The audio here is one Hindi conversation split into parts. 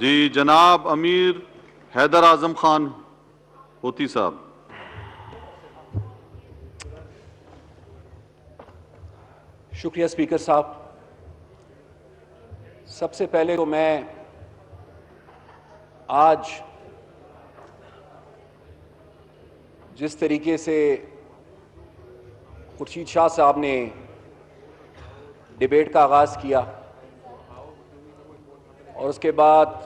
जी जनाब अमीर हैदर आजम खान होती साहब। शुक्रिया स्पीकर साहब। सबसे पहले तो मैं आज जिस तरीके से खुर्शीद शाह साहब ने डिबेट का आगाज़ किया और उसके बाद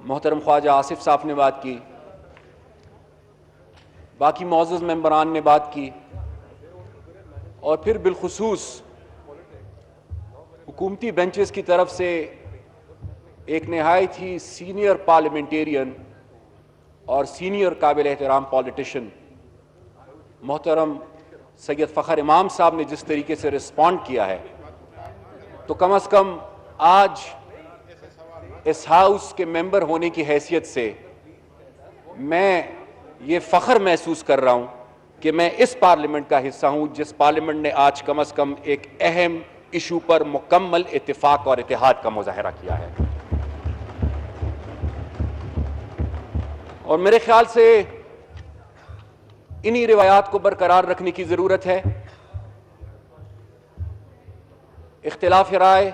मोहतरम ख्वाजा आसिफ साहब ने बात की, बाकी मौजूद मेंबरान ने बात की और फिर बिलखुसूस हुकूमती बेंचेस की तरफ से एक नहायत ही सीनियर पार्लियामेंटेरियन और सीनियर काबिल एहतराम पॉलिटिशियन मोहतरम सैयद फ़खर इमाम साहब ने जिस तरीके से रिस्पॉन्ड किया है, तो कम अज़ कम आज इस हाउस के मेंबर होने की हैसियत से मैं ये फ़ख्र महसूस कर रहा हूँ कि मैं इस पार्लियामेंट का हिस्सा हूँ जिस पार्लियामेंट ने आज कम अज़ कम एक अहम इशू पर मुकम्मल इत्तिफाक और इत्तेहाद का मुजाहरा किया है। और मेरे ख्याल से इन्हीं रिवायात को बरकरार रखने की ज़रूरत है। इख्तिलाफ राय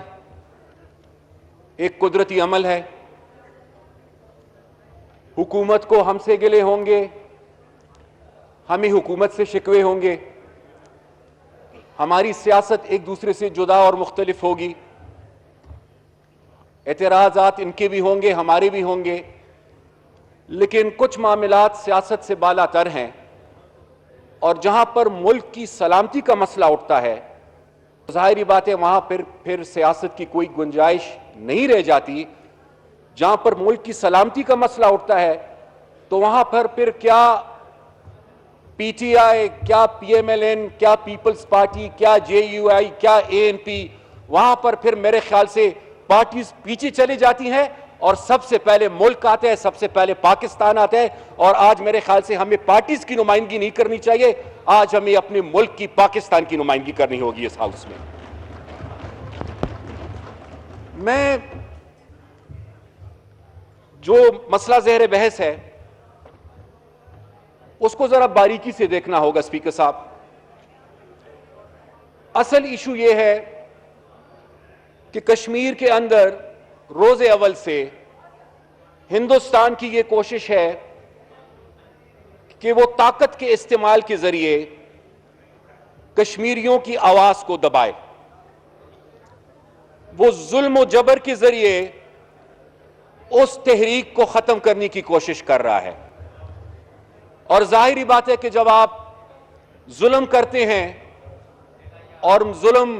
एक कुदरती अमल है। हुकूमत को हमसे गिले होंगे, हमें हुकूमत से शिकवे होंगे, हमारी सियासत एक दूसरे से जुदा और मुख्तलिफ होगी, एतराज़ात इनके भी होंगे हमारे भी होंगे, लेकिन कुछ मामलात सियासत से बालातर हैं और जहां पर मुल्क की सलामती का मसला उठता है, ज़ाहिरी बात है वहां फिर सियासत की कोई गुंजाइश नहीं रह जाती। जहां पर मुल्क की सलामती का मसला उठता है तो वहां पर फिर क्या पीटीआई, क्या पीएमएलएन, क्या पीपल्स पार्टी, क्या जेयूआई, क्या एएनपी, वहां पर फिर मेरे ख्याल से पार्टीज पीछे चली जाती हैं और सबसे पहले मुल्क आता है, सबसे पहले पाकिस्तान आता है। और आज मेरे ख्याल से हमें पार्टीज की नुमाइंदगी नहीं करनी चाहिए, आज हमें अपने मुल्क की, पाकिस्तान की नुमाइंदगी करनी होगी इस हाउस में। मैं जो मसला ज़हर बहस है उसको जरा बारीकी से देखना होगा स्पीकर साहब। असल इशू यह है कि कश्मीर के अंदर रोज़े अव्वल से हिंदुस्तान की यह कोशिश है कि वो ताकत के इस्तेमाल के जरिए कश्मीरियों की आवाज को दबाए, वो जुल्म और जबर के जरिए उस तहरीक को खत्म करने की कोशिश कर रहा है। और जाहिरी बात है कि जब आप जुल्म करते हैं और जुल्म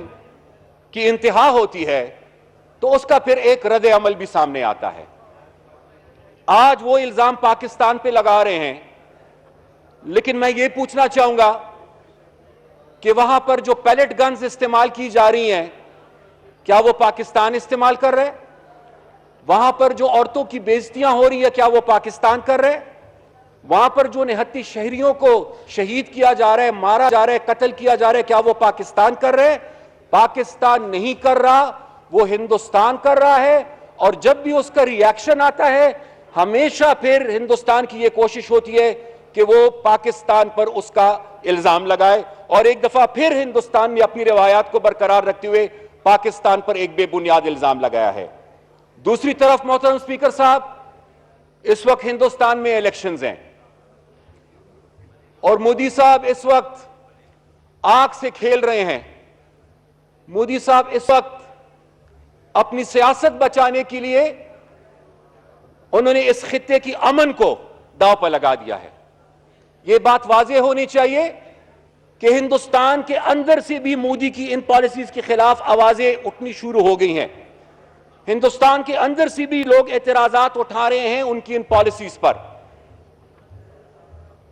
की इंतहा होती है तो उसका फिर एक रद्द अमल भी सामने आता है। आज वो इल्जाम पाकिस्तान पे लगा रहे हैं, लेकिन मैं ये पूछना चाहूंगा कि वहां पर जो पैलेट गन्स इस्तेमाल की जा रही हैं, क्या वो पाकिस्तान इस्तेमाल कर रहे हैं? वहां पर जो औरतों की बेइज्जतियां हो रही है, क्या वो पाकिस्तान कर रहे हैं? वहां पर जो निहत्ती शहरियों को शहीद किया जा रहा है, मारा जा रहा है, कत्ल किया जा रहा है, क्या वो पाकिस्तान कर रहे हैं? पाकिस्तान नहीं कर रहा, वो हिंदुस्तान कर रहा है। और जब भी उसका रिएक्शन आता है, हमेशा फिर हिंदुस्तान की यह कोशिश होती है कि वो पाकिस्तान पर उसका इल्जाम लगाए और एक दफा फिर हिंदुस्तान ने अपनी रिवायात को बरकरार रखते हुए पाकिस्तान पर एक बेबुनियाद इल्जाम लगाया है। दूसरी तरफ मोहतरम स्पीकर साहब, इस वक्त हिंदुस्तान में इलेक्शंस हैं और मोदी साहब इस वक्त आग से खेल रहे हैं। मोदी साहब इस वक्त अपनी सियासत बचाने के लिए उन्होंने इस खित्ते की अमन को दांव पर लगा दिया है। यह बात वाज़ेह होनी चाहिए कि हिंदुस्तान के अंदर से भी मोदी की इन पॉलिसीज के खिलाफ आवाजें उठनी शुरू हो गई हैं। हिंदुस्तान के अंदर से भी लोग एतराजात उठा रहे हैं उनकी इन पॉलिसीज पर।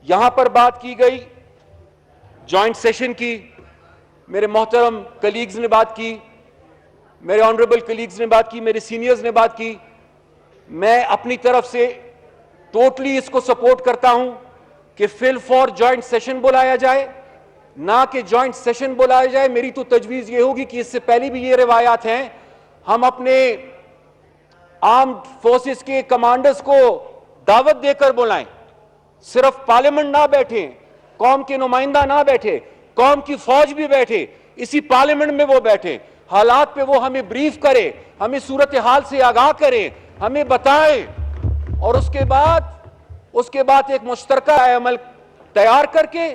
यहां पर बात की गई जॉइंट सेशन की, मेरे मोहतरम कलीग्स ने बात की, मेरे ऑनरेबल कलीग्स ने बात की, मेरे सीनियर्स ने बात की। मैं अपनी तरफ से टोटली इसको सपोर्ट करता हूं कि फिल फॉर जॉइंट सेशन बुलाया जाए, ना कि जॉइंट सेशन बुलाया जाए। मेरी तो तजवीज ये होगी कि इससे पहले भी ये रिवायात हैं, हम अपने आर्म्ड फोर्सेस के कमांडर्स को दावत देकर बुलाएं। सिर्फ पार्लियामेंट ना बैठे, कौम के नुमाइंदा ना बैठे, कौम की फौज भी बैठे, इसी पार्लियामेंट में वो बैठे, हालात पे वो हमें ब्रीफ करे, हमें सूरत हाल से आगाह करे, हमें बताए, और उसके बाद एक मुश्तरका अमल तैयार करके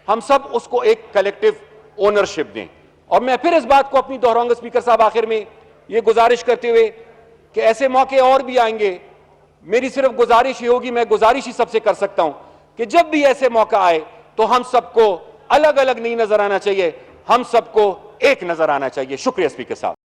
हम सब उसको एक कलेक्टिव ओनरशिप दें। और मैं फिर इस बात को अपनी दोहराऊंगा स्पीकर साहब आखिर में ये गुजारिश करते हुए कि ऐसे मौके और भी आएंगे। मेरी सिर्फ गुजारिश ही होगी, मैं गुजारिश ही सबसे कर सकता हूं कि जब भी ऐसे मौका आए तो हम सबको अलग अलग नहीं नजर आना चाहिए, हम सबको एक नजर आना चाहिए। शुक्रिया स्पीकर साहब।